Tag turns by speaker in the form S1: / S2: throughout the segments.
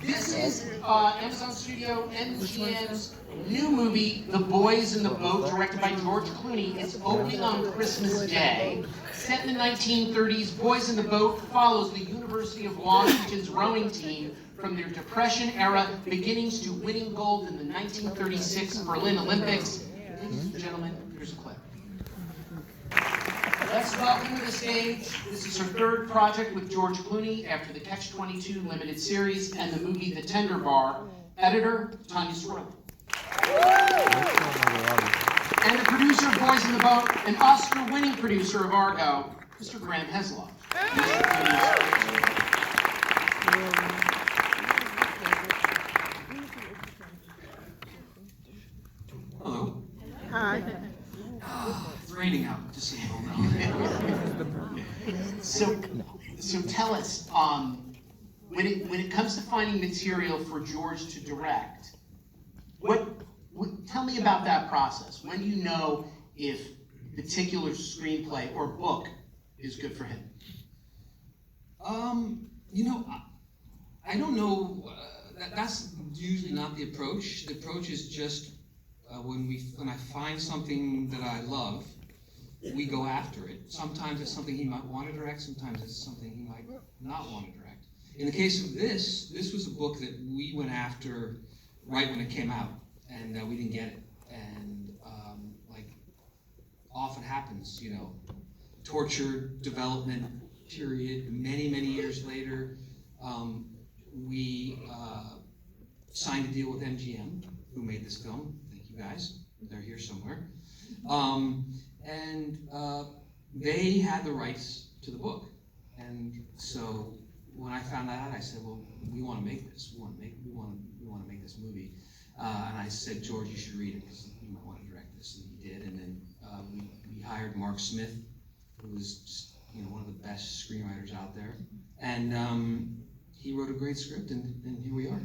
S1: This is Amazon Studio MGM's new movie, The Boys in the Boat, directed by George Clooney. It's opening on Christmas Day. Set in the 1930s, Boys in the Boat follows the University of Washington's rowing team from their Depression-era beginnings to winning gold in the 1936 Berlin Olympics. Ladies and gentlemen, here's a clip. Let's welcome to the stage. This is her third project with George Clooney after the Catch-22 limited series and the movie The Tender Bar. Editor, TANYA SWERLING. And the producer of Boys in the Boat, an Oscar-winning producer of Argo, Mr. GRANT HESLOV.
S2: Hello.
S3: Hi.
S2: It's raining out, just so you all know.
S1: So tell us, when it comes to finding material for George to direct, tell me about that process. When do you know if a particular screenplay or book is good for him?
S2: You know, I don't know. That's usually not the approach. The approach is just when I find something that I love, we go after it. Sometimes it's something he might want to direct. Sometimes it's something he might not want to direct. In the case of this was a book that we went after right when it came out, and we didn't get it. And like often happens, you know, torture, development period, many years later, we signed a deal with MGM, who made this film. Thank you guys. They're here somewhere. And they had the rights to the book. And so when I found that out, I said, well, we want to make this. We want to make this movie. And I said, George, you should read it because you might want to direct this. And he did. And then we hired Mark Smith, who was just, you know, one of the best screenwriters out there. And he wrote a great script, and here we are.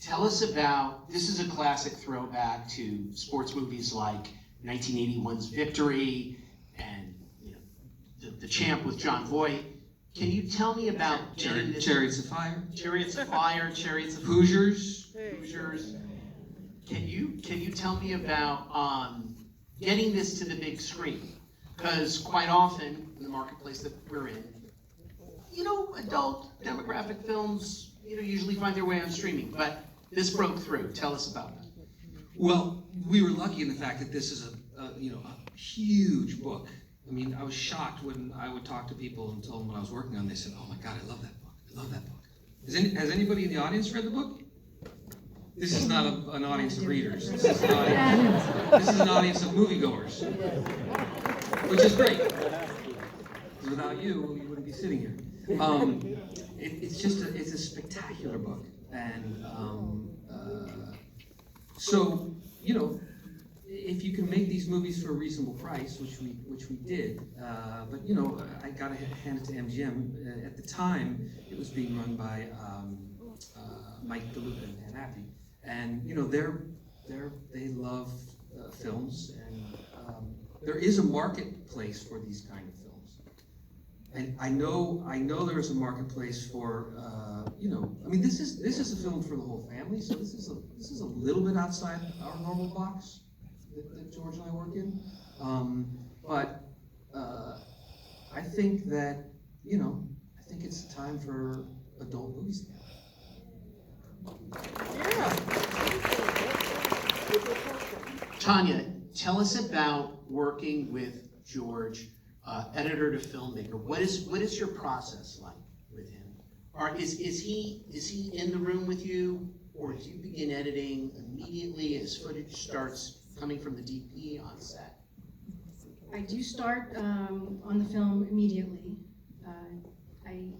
S1: Tell us about, this is a classic throwback to sports movies like 1981's Victory and, you know, the Champ with John Voight. Can you tell me about
S2: Chariots of Fire?
S1: Chariots of Fire, Chariots of
S2: Hoosiers.
S1: Hoosiers. Can you tell me about getting this to the big screen? Because quite often in the marketplace that we're in, you know, adult demographic films, you know, usually find their way on streaming, but this broke through. Tell us about that.
S2: Well, we were lucky in the fact that this is a huge book. I mean, I was shocked when I would talk to people and tell them what I was working on. They said, "Oh my God, I love that book. I love that book." Has anybody in the audience read the book? This is not an audience of readers. This is an audience of moviegoers, which is great. Without you, we wouldn't be sitting here. It's a spectacular book, and so, you know, if you can make these movies for a reasonable price, which we did, but you know, I gotta hand it to MGM. At the time, it was being run by Mike DeLuca and Ann Appy, and you know, they love films, and there is a marketplace for these kind of films. And I know there is a marketplace for, you know, I mean, this is a film for the whole family, so this is a little bit outside our normal box that George and I work in. But I think that, you know, I think it's time for adult movies again.
S1: TANYA, tell us about working with George, editor to filmmaker. What is your process like with him? Or is he in the room with you, or do you begin editing immediately as footage starts coming from the DP on set?
S4: I do start on the film immediately. I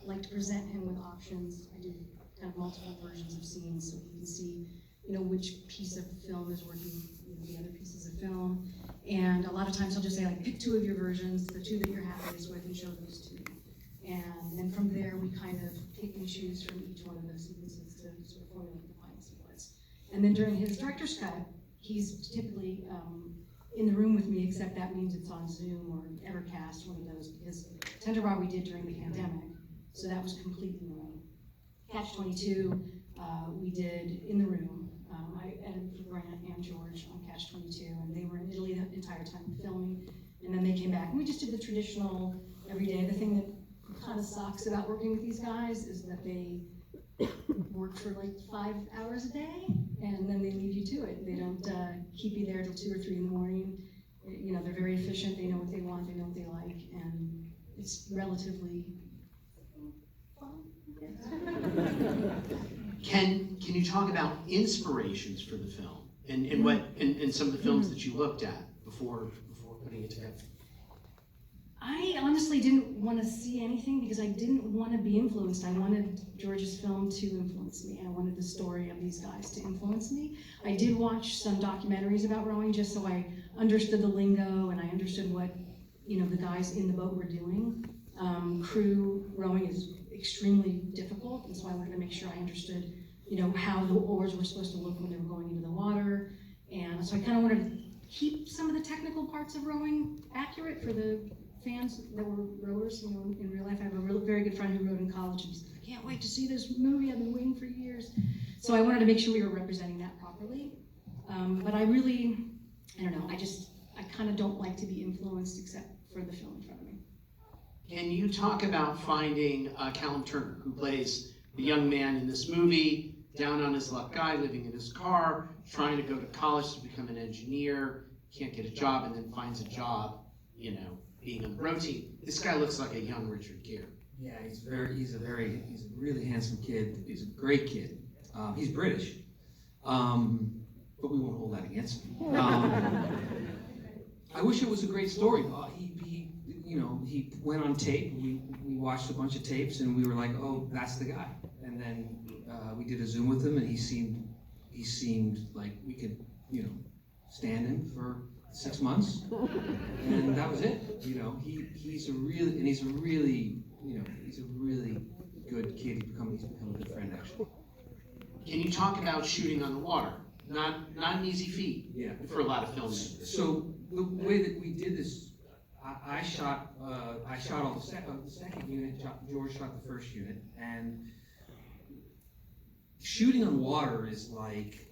S4: like to present him with options. I do kind of multiple versions of scenes so he can see, you know, which piece of film is working with the other pieces of film. And a lot of times I'll just say, like, pick two of your versions, the two that you're happiest with, and show those two. And then from there, we kind of pick and choose from each one of those sequences to sort of formulate the final sequence. And then during his director's cut, he's typically in the room with me, except that means it's on Zoom or Evercast, one of those, because Tender Bar we did during the pandemic, so that was completely remote. Catch-22, we did In the Room. I edited for Grant and George on Catch-22, and they were in Italy the entire time filming, and then they came back. And we just did the traditional every day. The thing that kind of sucks about working with these guys is that they work for like 5 hours a day, and then they leave you to it. They don't keep you there till 2 or 3 in the morning. You know, they're very efficient. They know what they want. They know what they like, and it's relatively fun.
S1: Can you talk about inspirations for the film and what and some of the films that you looked at before putting it together?
S4: I honestly didn't want to see anything because I didn't want to be influenced. I wanted George's film to influence me. I wanted the story of these guys to influence me. I did watch some documentaries about rowing just so I understood the lingo and I understood what, you know, the guys in the boat were doing. Crew rowing is extremely difficult, and so I wanted to make sure I understood, you know, how the oars were supposed to look when they were going into the water. And so I kind of wanted to keep some of the technical parts of rowing accurate for the fans that were rowers, you know, in real life. I have a very good friend who rowed in college, and he said, I can't wait to see this movie, I've been waiting for years. So I wanted to make sure we were representing that properly. But I really, I don't know, I kind of don't like to be influenced except for the film in front of me.
S1: Can you talk about finding Callum Turner, who plays the young man in this movie, down on his luck guy, living in his car, trying to go to college to become an engineer, can't get a job, and then finds a job, you know, being on the road team. This guy looks like a young Richard Gere.
S2: Yeah, he's a really handsome kid. He's a great kid. He's British, but we won't hold that against him. I wish it was a great story. He went on tape. We watched a bunch of tapes, and we were like, oh, that's the guy. And then we did a Zoom with him, and he seemed like we could, you know, stand him for 6 months, and that was it. You know, he's a really good kid. He's become a good friend, actually.
S1: Can you talk about shooting on the water? Not an easy feat for a lot of filmmakers.
S2: So the way that we did this, I shot all the second unit. George shot the first unit, and shooting on water is like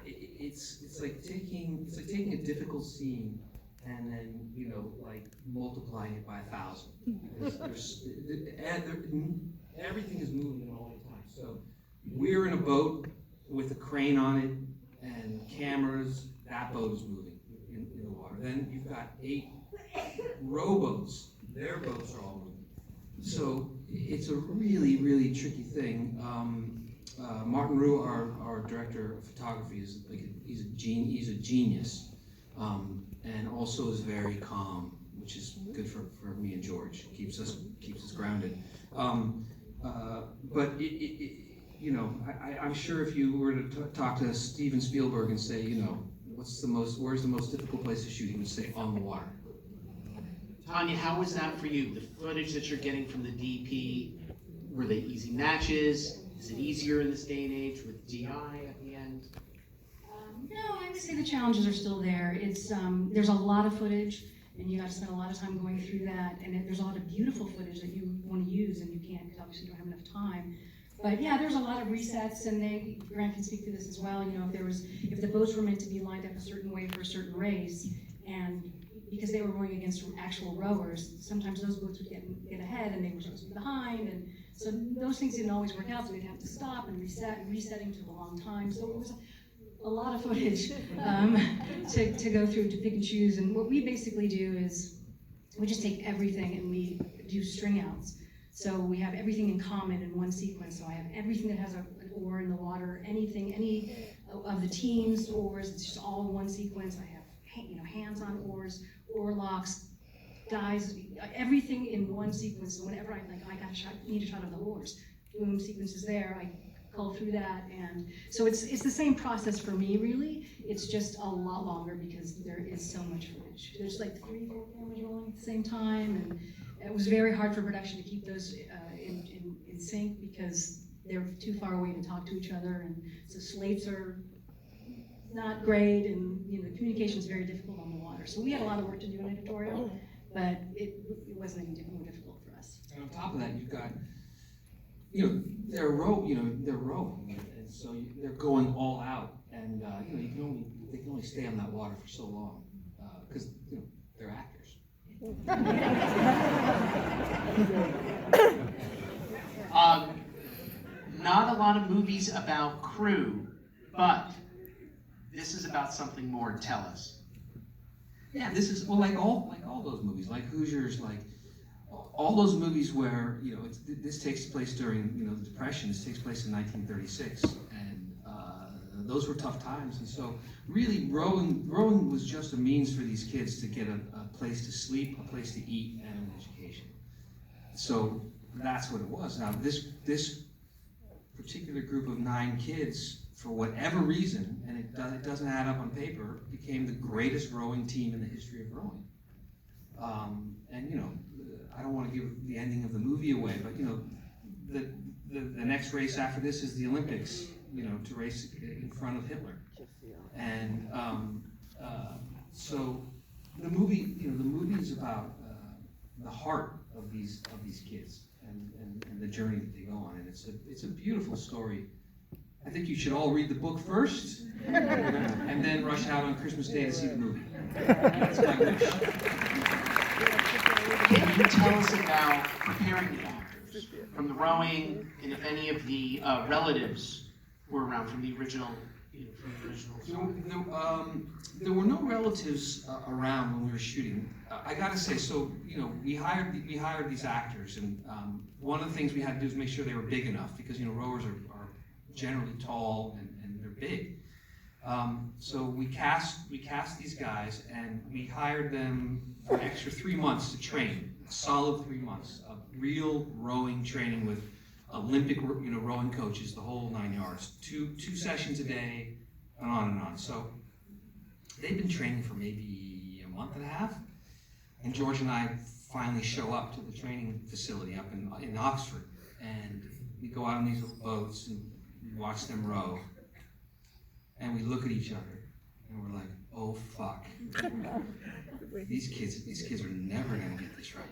S2: it's like taking a difficult scene and then, you know, like multiplying it by 1,000, because everything is moving all the time. So we're in a boat with a crane on it and cameras. That boat is moving in the water. Then you've got 8 rowboats. Their boats are all moving. So it's a really, really tricky thing. Martin Rue, our director of photography, is like he's a genius, and also is very calm, which is good for me and George. Keeps us grounded. But you know, I'm sure if you were to talk to Steven Spielberg and say, you know, where's the most difficult place to shoot, he would say on the water.
S1: Tanya, how was that for you? The footage that you're getting from the DP, were they easy matches? Is it easier in this day and age with DI at the end?
S4: No, I would say the challenges are still there. It's there's a lot of footage, and you have to spend a lot of time going through that. And there's a lot of beautiful footage that you want to use, and you can't because obviously you don't have enough time. But yeah, there's a lot of resets, and Grant can speak to this as well. You know, if the boats were meant to be lined up a certain way for a certain race, and because they were rowing against actual rowers, sometimes those boats would get ahead, and they were supposed to be behind, and so those things didn't always work out. So we'd have to stop and resetting took a long time. So it was a lot of footage to go through, to pick and choose. And what we basically do is we just take everything and we do string outs. So we have everything in common in one sequence. So I have everything that has an oar in the water, any of the team's oars. It's just all in one sequence. I have hands on oars, oar locks, guys, everything in one sequence. So whenever I need a shot of the oars, boom, sequence is there. I cull through that, and so it's the same process for me, really. It's just a lot longer because there is so much footage. There's like 3 or 4 cameras rolling at the same time, and it was very hard for production to keep those in sync because they're too far away to talk to each other, and so slates are not great, and communication is very difficult on the water. So we had a lot of work to do in editorial, but it wasn't any more difficult for us.
S2: And on top of that, you've got, they're rowing, and so they're going all out, and they can only stay on that water for so long because they're actors.
S1: Not a lot of movies about crew, but this is about something more. Tell us.
S2: Yeah, this is like all those movies, like Hoosiers, like all those movies where this takes place during the Depression. This takes place in 1936, and those were tough times. And so, really, rowing was just a means for these kids to get a place to sleep, a place to eat, and an education. So that's what it was. Now, this particular group of 9 kids, for whatever reason, and it doesn't add up on paper, became the greatest rowing team in the history of rowing. And I don't want to give the ending of the movie away, but the next race after this is the Olympics. To race in front of Hitler. And so the movie is about the heart of these kids and the journey that they go on, and it's a beautiful story. I think you should all read the book first, and then rush out on Christmas Day to see the movie. That's my wish.
S1: Can you tell us about preparing the actors from the rowing, and if any of the relatives were around from the original?
S2: There were no relatives around when we were shooting. I gotta say, so we hired these actors, and one of the things we had to do is make sure they were big enough, because rowers are generally tall and they're big. So we cast these guys, and we hired them for an extra 3 months to train, a solid 3 months of real rowing training with Olympic rowing coaches, the whole 9 yards, two sessions a day, and on and on. So they've been training for maybe a month and a half, and George and I finally show up to the training facility up in Oxford, and we go out on these little boats and we watch them row, and we look at each other, and we're like, oh fuck. These kids are never gonna get this right.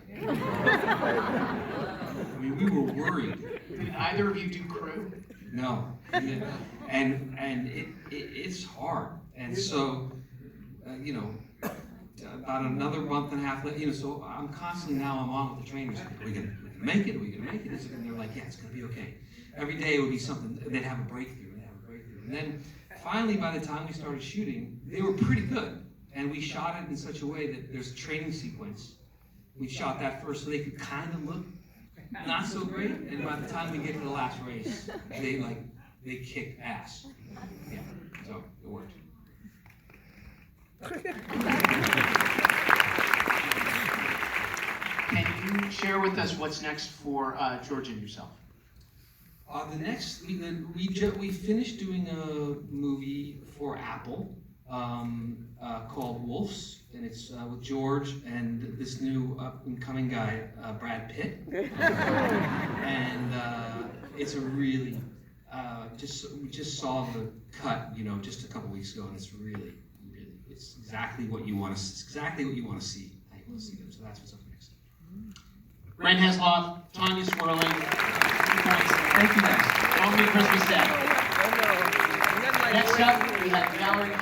S2: I mean, we were worried.
S1: Did either of you do crew?
S2: No, and it's hard, and so about another month and a half later, so I'm on with the trainers. Are we gonna make it? Are we gonna make it? And they're like, yeah, it's gonna be okay. Every day it would be something. They'd have a breakthrough. And then finally, by the time we started shooting, they were pretty good. And we shot it in such a way that there's a training sequence. We shot that first so they could kind of look not so great. And by the time we get to the last race, they kicked ass. Yeah, so it worked.
S1: Can you share with us what's next for George and yourself?
S2: The next, we finished doing a movie for Apple. Called Wolves, and it's with George and this new up-and-coming guy, Brad Pitt. And it's a really, we just saw the cut, just a couple weeks ago, and it's really, it's exactly what you want to see. Exactly what you want to see. I want to see them, so that's what's up next.
S1: GRANT HESLOV, TANYA SWERLING.
S2: Thank you guys.
S1: Long Christmas Day. Next up, we have Gallery